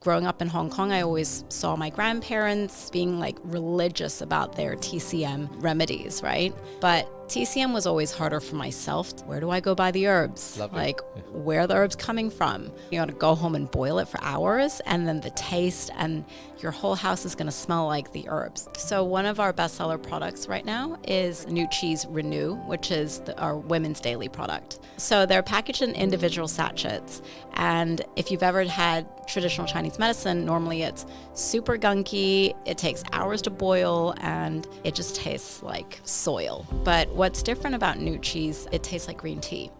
Growing up in Hong Kong, I always saw my grandparents being like religious about their TCM remedies, right? But TCM was always harder for myself. Where do I go buy the herbs? Lovely. Like, where are the herbs coming from? You know, to go home and boil it for hours, and then the taste, and your whole house is going to smell like the herbs. So one of our bestseller products right now is Nooci's Renew, which is our women's daily product. So they're packaged in individual sachets, and if you've ever had traditional Chinese medicine, normally it's super gunky, it takes hours to boil, and it just tastes like soil. But what's different about Nooci's, it tastes like green tea.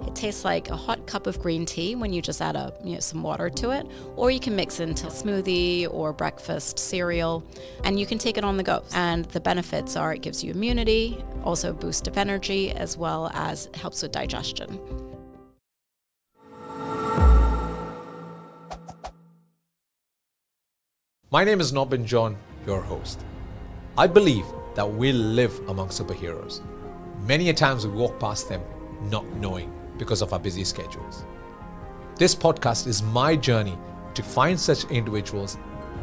It tastes like a hot cup of green tea when you just add some water to it, or you can mix it into a smoothie or breakfast cereal, and you can take it on the go. And the benefits are it gives you immunity, also a boost of energy, as well as helps with digestion. My name is Nobin, your host. I believe that we live among superheroes. Many a times we walk past them not knowing because of our busy schedules. This podcast is my journey to find such individuals,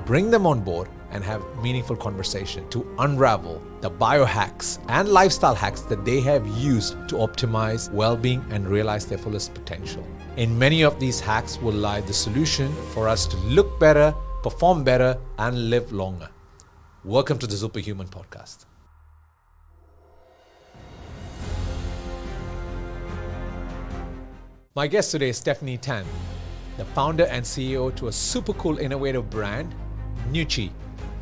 bring them on board, and have meaningful conversation to unravel the biohacks and lifestyle hacks that they have used to optimize well-being and realize their fullest potential. In many of these hacks will lie the solution for us to look better, perform better, and live longer. Welcome to the Zuperhuman Podcast. My guest today is Stephanie Tan, the founder and CEO to a super cool innovative brand, Nooci,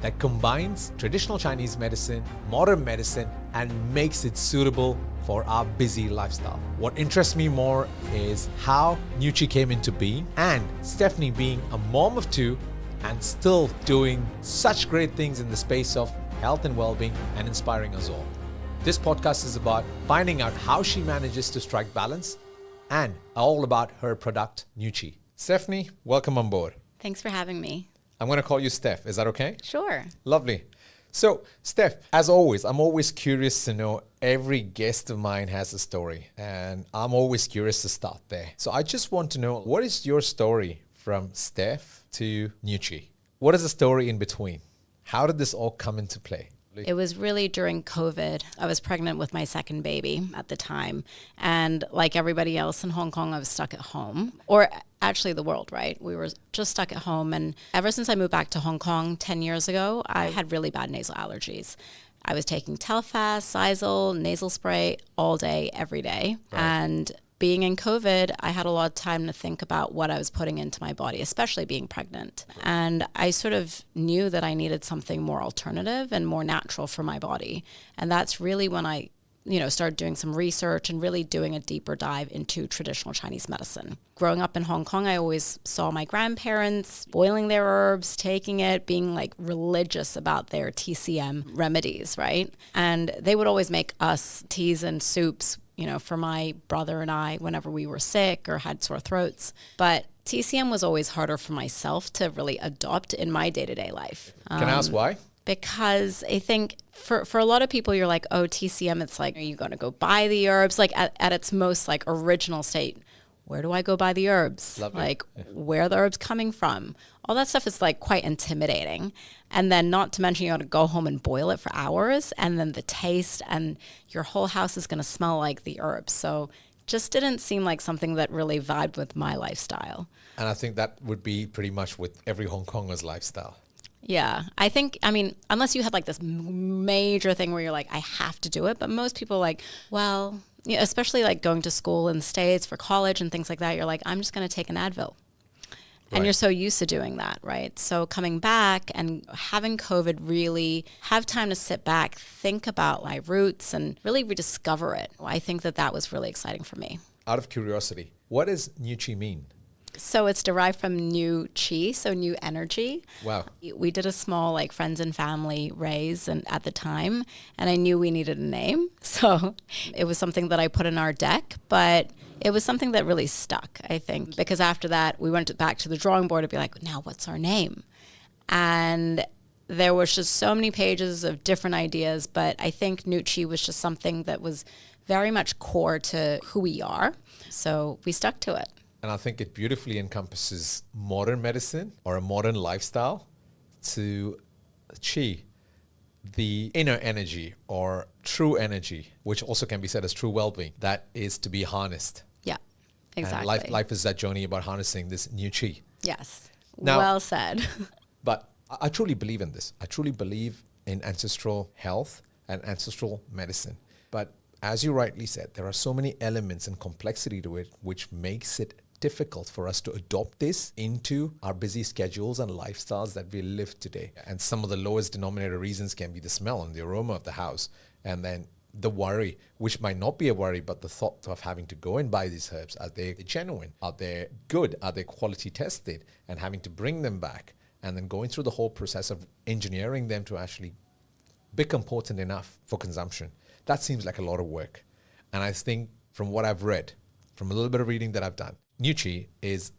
that combines traditional Chinese medicine, modern medicine, and makes it suitable for our busy lifestyle. What interests me more is how Nooci came into being, and Stephanie being a mom of two and still doing such great things in the space of health and well-being and inspiring us all. This podcast is about finding out how she manages to strike balance and all about her product, Nooci. Stephanie, welcome on board. Thanks for having me. I'm going to call you Steph. Is that okay? Sure. Lovely. So, Steph, as always, I'm always curious to know. Every guest of mine has a story, and I'm always curious to start there. So I just want to know, what is your story from Steph to Nooci? What is the story in between? How did this all come into play? It was really during COVID. I was pregnant with my second baby at the time. And like everybody else in Hong Kong, I was stuck at home. Or actually the world, right? We were just stuck at home. And ever since I moved back to Hong Kong 10 years ago, I had really bad nasal allergies. I was taking Telfast, Sizal, nasal spray all day, every day. Right. And being in COVID, I had a lot of time to think about what I was putting into my body, especially being pregnant. And I sort of knew that I needed something more alternative and more natural for my body. And that's really when I, started doing some research and really doing a deeper dive into traditional Chinese medicine. Growing up in Hong Kong, I always saw my grandparents boiling their herbs, taking it, being like religious about their TCM remedies, right? And they would always make us teas and soups, for my brother and I, whenever we were sick or had sore throats. But TCM was always harder for myself to really adopt in my day-to-day life. Can I ask why? Because I think for a lot of people, you're like, oh, TCM, it's like, are you going to go buy the herbs? Like at its most like original state, where do I go buy the herbs? Lovely. Like, where are the herbs coming from? All that stuff is like quite intimidating. And then not to mention you got to go home and boil it for hours, and then the taste, and your whole house is going to smell like the herbs. So just didn't seem like something that really vibed with my lifestyle. And I think that would be pretty much with every Hong Konger's lifestyle. Yeah, I mean, unless you had like this major thing where you're like, I have to do it. But most people like, well, especially like going to school in the States for college and things like that, you're like, I'm just going to take an Advil. And you're so used to doing that, right? So coming back and having COVID, really have time to sit back, think about my roots and really rediscover it. I think that was really exciting for me. Out of curiosity, what does Nooci mean? So it's derived from new chi, so new energy. Wow. We did a small like friends and family raise at the time, and I knew we needed a name. So it was something that I put in our deck, but it was something that really stuck, I think, because after that we went back to the drawing board to be like, now what's our name? And there was just so many pages of different ideas, but I think Nooci was just something that was very much core to who we are. So we stuck to it. And I think it beautifully encompasses modern medicine or a modern lifestyle to chi, the inner energy or true energy, which also can be said as true well-being, that is to be harnessed. Yeah, exactly. And life is that journey about harnessing this new chi. Yes. Now, well said. But I truly believe in this. I truly believe in ancestral health and ancestral medicine. But as you rightly said, there are so many elements and complexity to it, which makes it difficult for us to adopt this into our busy schedules and lifestyles that we live today. And some of the lowest denominator reasons can be the smell and the aroma of the house, and then the worry, which might not be a worry, but the thought of having to go and buy these herbs. Are they genuine? Are they good? Are they quality tested? And having to bring them back and then going through the whole process of engineering them to actually become potent enough for consumption. That seems like a lot of work. And I think from what I've read, from a little bit of reading that I've done, Nooci is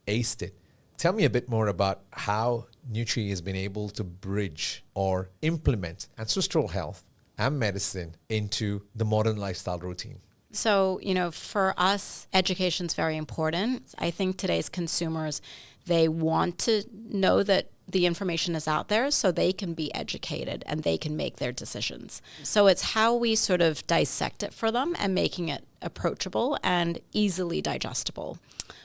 aced it. Tell me a bit more about how Nooci has been able to bridge or implement ancestral health and medicine into the modern lifestyle routine. So, for us, education's very important. I think today's consumers, they want to know that the information is out there so they can be educated and they can make their decisions. So it's how we sort of dissect it for them and making it approachable and easily digestible.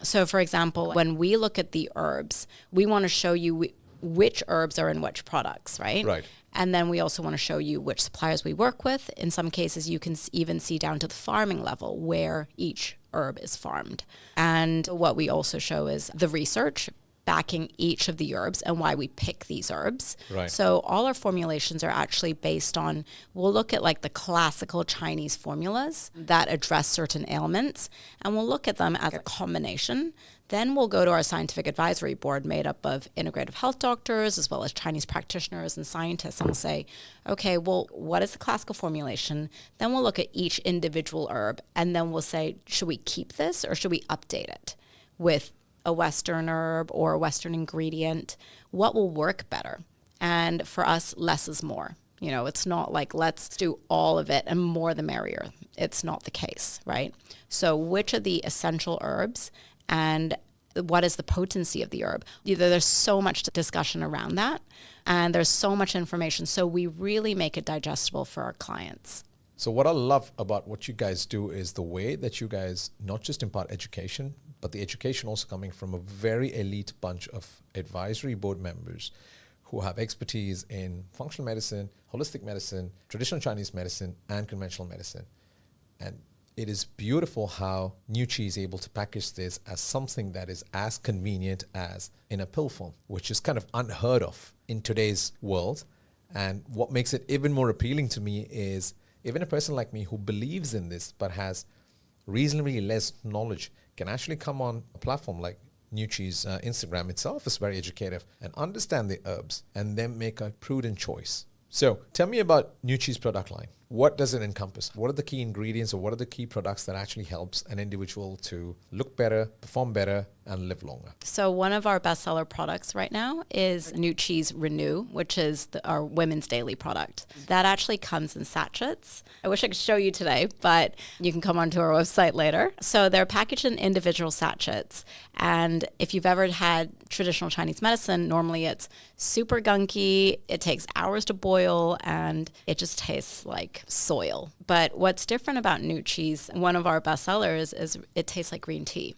So for example, when we look at the herbs, we want to show you which herbs are in which products, right? Right. And then we also want to show you which suppliers we work with. In some cases, you can even see down to the farming level where each herb is farmed. And what we also show is the research backing each of the herbs and why we pick these herbs. Right. So all our formulations are actually based on, we'll look at like the classical Chinese formulas that address certain ailments, and we'll look at them as a combination. Then we'll go to our scientific advisory board made up of integrative health doctors as well as Chinese practitioners and scientists, and we'll say, okay, well, what is the classical formulation? Then we'll look at each individual herb, and then we'll say, should we keep this or should we update it with a Western herb or a Western ingredient? What will work better? And for us, less is more. It's not like let's do all of it and more the merrier. It's not the case, right? So which are the essential herbs and what is the potency of the herb? There's so much discussion around that, and there's so much information. So we really make it digestible for our clients. So what I love about what you guys do is the way that you guys not just impart education, but the education also coming from a very elite bunch of advisory board members who have expertise in functional medicine, holistic medicine, traditional Chinese medicine, and conventional medicine. And it is beautiful how Nooci is able to package this as something that is as convenient as in a pill form, which is kind of unheard of in today's world. And what makes it even more appealing to me is even a person like me who believes in this but has reasonably less knowledge can actually come on a platform like Nooci's Instagram itself is very educative and understand the herbs and then make a prudent choice. So tell me about Nooci's product line. What does it encompass? What are the key ingredients or what are the key products that actually helps an individual to look better, perform better, and live longer? So one of our bestseller products right now is Nooci's Renew, which is our women's daily product. That actually comes in sachets. I wish I could show you today, but you can come onto our website later. So they're packaged in individual sachets. And if you've ever had traditional Chinese medicine, normally it's super gunky, it takes hours to boil, and it just tastes like soil. But what's different about Nooci's, one of our bestsellers, is it tastes like green tea.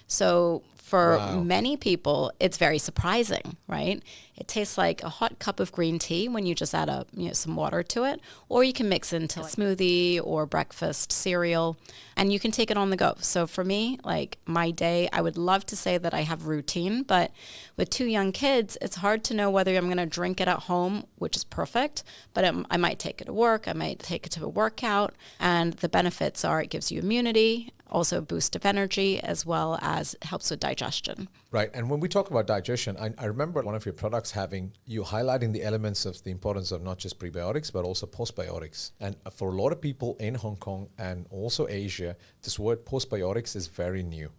So for many people, it's very surprising, right? It tastes like a hot cup of green tea when you just add some water to it, or you can mix into a smoothie or breakfast cereal, and you can take it on the go. So for me, like my day, I would love to say that I have routine, but with 2 young kids, it's hard to know whether I'm going to drink it at home, which is perfect, but I might take it to work, I might take it to a workout, and the benefits are it gives you immunity, also a boost of energy, as well as helps with digestion. Right. And when we talk about digestion, I remember one of your products having you highlighting the elements of the importance of not just prebiotics, but also postbiotics. And for a lot of people in Hong Kong and also Asia, this word postbiotics is very new.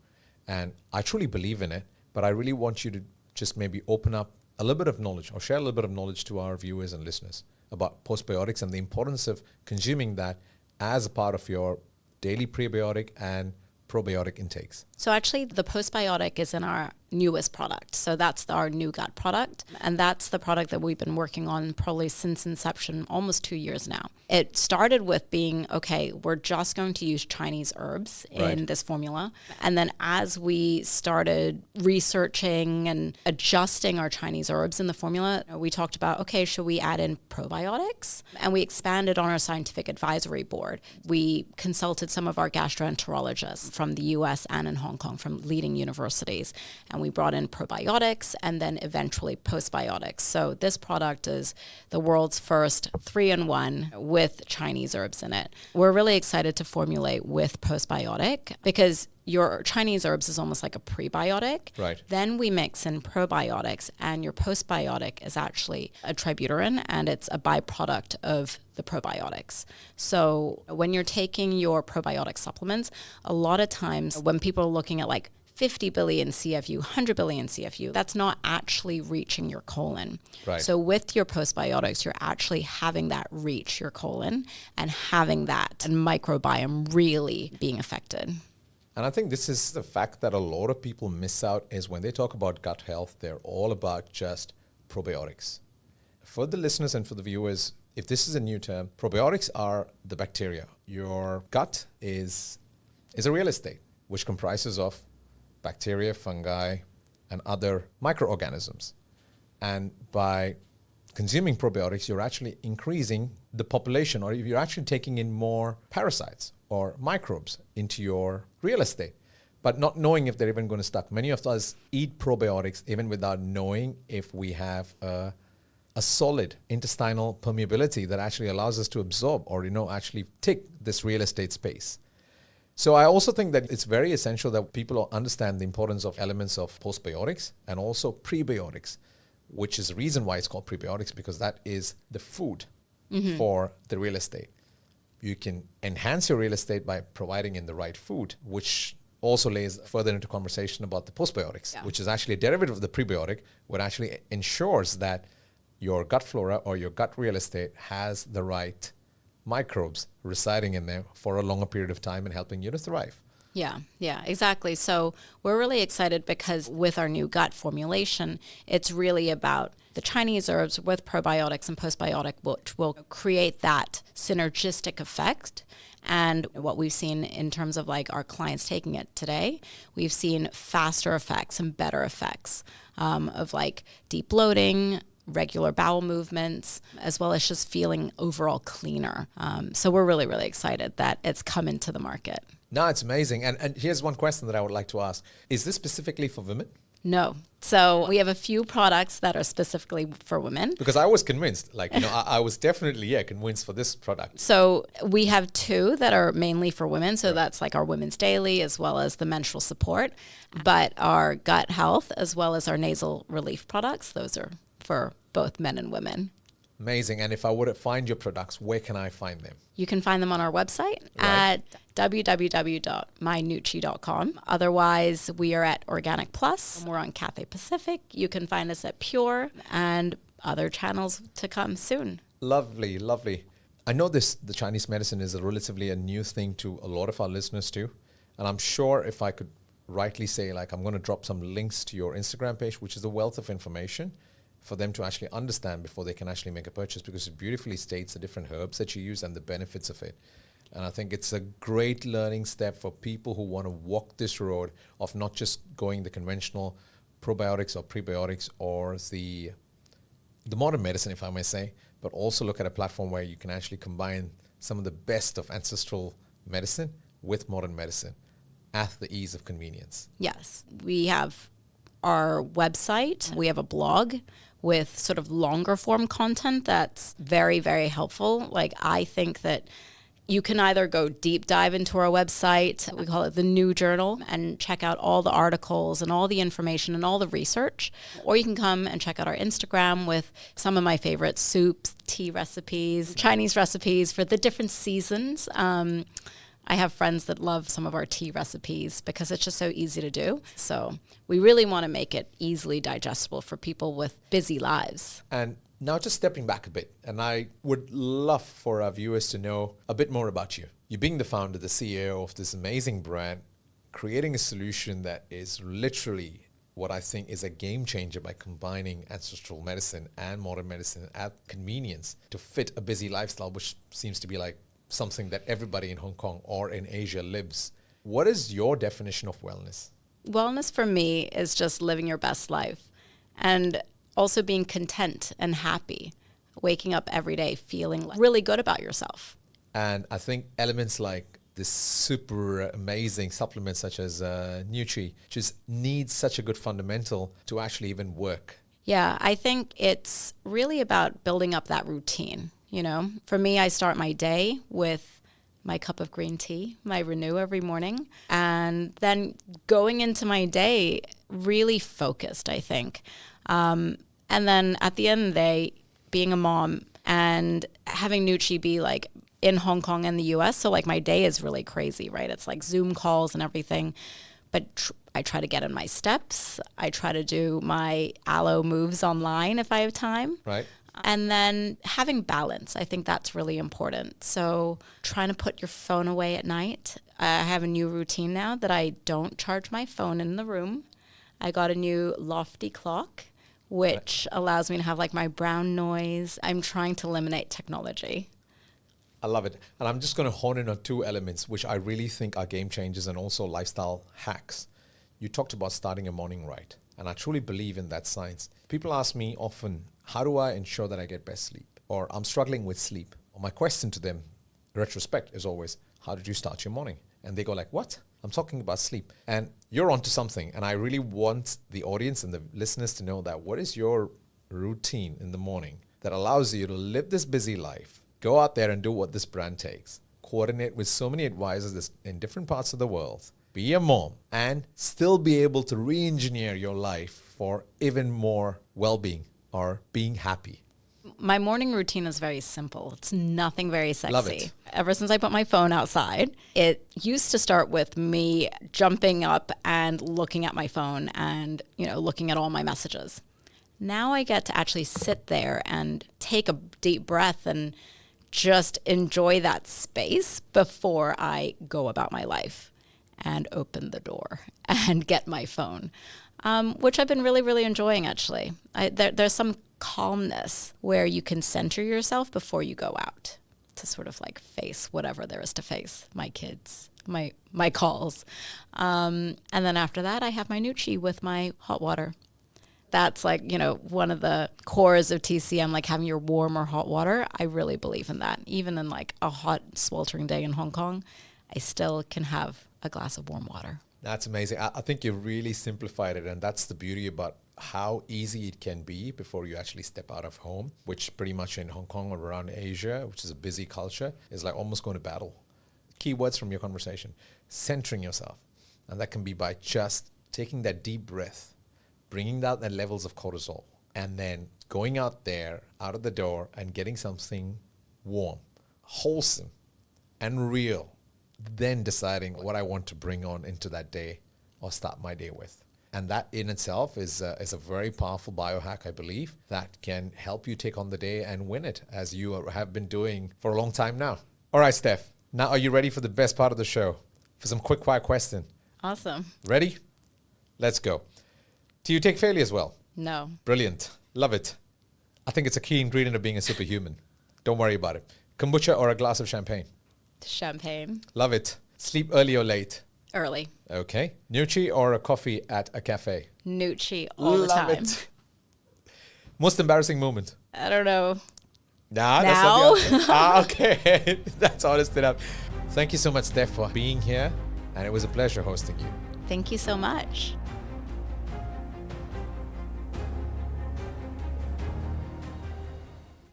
And I truly believe in it, but I really want you to just maybe open up a little bit of knowledge or share a little bit of knowledge to our viewers and listeners about postbiotics and the importance of consuming that as a part of your daily prebiotic and probiotic intakes. So actually the postbiotic is in our newest product. So that's our new gut product. And that's the product that we've been working on probably since inception, almost 2 years now. It started with being, okay, we're just going to use Chinese herbs in this formula. And then as we started researching and adjusting our Chinese herbs in the formula, we talked about, okay, should we add in probiotics? And we expanded on our scientific advisory board. We consulted some of our gastroenterologists from the US and in Hong Kong from leading universities. And we brought in probiotics and then eventually postbiotics. So this product is the world's first 3-in-1 with Chinese herbs in it. We're really excited to formulate with postbiotic because your Chinese herbs is almost like a prebiotic. Right. Then we mix in probiotics, and your postbiotic is actually a tributylin, and it's a byproduct of the probiotics. So when you're taking your probiotic supplements, a lot of times when people are looking at like 50 billion CFU, 100 billion CFU, that's not actually reaching your colon. Right. So with your postbiotics, you're actually having that reach your colon and having that microbiome really being affected. And I think this is the fact that a lot of people miss out is when they talk about gut health, they're all about just probiotics. For the listeners and for the viewers, if this is a new term, probiotics are the bacteria. Your gut is a real estate, which comprises of bacteria, fungi, and other microorganisms. And by consuming probiotics, you're actually increasing the population, or you're actually taking in more parasites or microbes into your real estate, but not knowing if they're even going to stuck. Many of us eat probiotics even without knowing if we have a solid intestinal permeability that actually allows us to absorb or, actually take this real estate space. So I also think that it's very essential that people understand the importance of elements of postbiotics and also prebiotics, which is the reason why it's called prebiotics, because that is the food for the real estate. You can enhance your real estate by providing in the right food, which also lays further into conversation about the postbiotics, which is actually a derivative of the prebiotic, what actually ensures that your gut flora or your gut real estate has the right microbes residing in there for a longer period of time and helping you to thrive. Yeah, exactly. So we're really excited because with our new gut formulation, it's really about the Chinese herbs with probiotics and postbiotic, which will create that synergistic effect. And what we've seen in terms of like our clients taking it today, we've seen faster effects and better effects of like deep bloating, regular bowel movements, as well as just feeling overall cleaner. So we're really, really excited that it's come into the market. No, it's amazing. And here's one question that I would like to ask. Is this specifically for women? No. So we have a few products that are specifically for women. Because I was convinced, I was definitely, convinced for this product. So we have two that are mainly for women. So that's like our Women's Daily as well as the menstrual support. But our gut health as well as our nasal relief products, those are for both men and women. Amazing. And if I were to find your products, where can I find them? You can find them on our website at www.mynooci.com. Otherwise, we are at Organic Plus. We're on Cathay Pacific. You can find us at Pure and other channels to come soon. Lovely, lovely. I know the Chinese medicine is relatively a new thing to a lot of our listeners too. And I'm sure if I could rightly say, I'm going to drop some links to your Instagram page, which is a wealth of information for them to actually understand before they can actually make a purchase, because it beautifully states the different herbs that you use and the benefits of it. And I think it's a great learning step for people who want to walk this road of not just going the conventional probiotics or prebiotics or the modern medicine, if I may say, but also look at a platform where you can actually combine some of the best of ancestral medicine with modern medicine at the ease of convenience. Yes. We have our website. We have a blog with sort of longer form content that's very, very helpful. I think that you can either go deep dive into our website, we call it the New Journal, and check out all the articles and all the information and all the research. Or you can come and check out our Instagram with some of my favorite soups, tea recipes, Chinese recipes for the different seasons. I have friends that love some of our tea recipes because it's just so easy to do. So we really want to make it easily digestible for people with busy lives. And now just stepping back a bit, and I would love for our viewers to know a bit more about you. You being the founder, the CEO of this amazing brand, creating a solution that is literally what I think is a game changer by combining ancestral medicine and modern medicine at convenience to fit a busy lifestyle, which seems to be like something that everybody in Hong Kong or in Asia lives. What is your definition of wellness? Wellness for me is just living your best life and also being content and happy, waking up every day feeling really good about yourself. And I think elements like this super amazing supplements such as Nooci just needs such a good fundamental to actually even work. Yeah, I think it's really about building up that routine. You know, for me, I start my day with my cup of green tea, my Renew every morning, and then going into my day really focused, I think. And then at the end of the day, being a mom and having Nooci be like in Hong Kong and the US. So like my day is really crazy, right? It's like Zoom calls and everything. But I try to get in my steps. I try to do my aloe moves online if I have time. Right. And then having balance, I think that's really important. So trying to put your phone away at night. I have a new routine now that I don't charge my phone in the room. I got a new lofty clock, which allows me to have like my brown noise. I'm trying to eliminate technology. I love it. And I'm just going to hone in on two elements, which I really think are game changers and also lifestyle hacks. You talked about starting a morning right. And I truly believe in that science. People ask me often, how do I ensure that I get best sleep? Or I'm struggling with sleep. Or my question to them, retrospect, is always, how did you start your morning? And they go like, what? I'm talking about sleep. And you're onto something. And I really want the audience and the listeners to know that what is your routine in the morning that allows you to live this busy life, go out there and do what this brand takes, coordinate with so many advisors in different parts of the world, be a mom, and still be able to re-engineer your life for even more well-being or being happy. My morning routine is very simple. It's nothing very sexy. Love it. Ever since I put my phone outside, it used to start with me jumping up and looking at my phone and, you know, looking at all my messages. Now I get to actually sit there and take a deep breath and just enjoy that space before I go about my life and open the door and get my phone, which I've been really, really enjoying, actually. There's some calmness where you can center yourself before you go out to sort of like face whatever there is to face, my kids, my calls. And then after that, I have my Nooci with my hot water. That's like, you know, one of the cores of TCM, like having your warm or hot water. I really believe in that. Even in like a hot, sweltering day in Hong Kong, I still can have a glass of warm water. That's amazing. I think you really simplified it. And that's the beauty about how easy it can be before you actually step out of home, which pretty much in Hong Kong or around Asia, which is a busy culture, is like almost going to battle. Key words from your conversation, centering yourself. And that can be by just taking that deep breath, bringing down the levels of cortisol, and then going out there, out of the door, and getting something warm, wholesome, and real. Then deciding what I want to bring on into that day or start my day with. And that in itself is a very powerful biohack, I believe, that can help you take on the day and win it, as you have been doing for a long time now. All right, Steph, now are you ready for the best part of the show? For some quick-fire question. Awesome. Ready? Let's go. Do you take failure as well? No. Brilliant. Love it. I think it's a key ingredient of being a superhuman. Don't worry about it. Kombucha or a glass of champagne? Champagne. Love it. Sleep early or late? Early. Okay. Nooci or a coffee at a cafe? Nooci all the time. Love it. Most embarrassing moment? I don't know. Nah, Now? that's not the answer. Okay. That's honest enough. Thank you so much, Steph, for being here. And it was a pleasure hosting you. Thank you so much.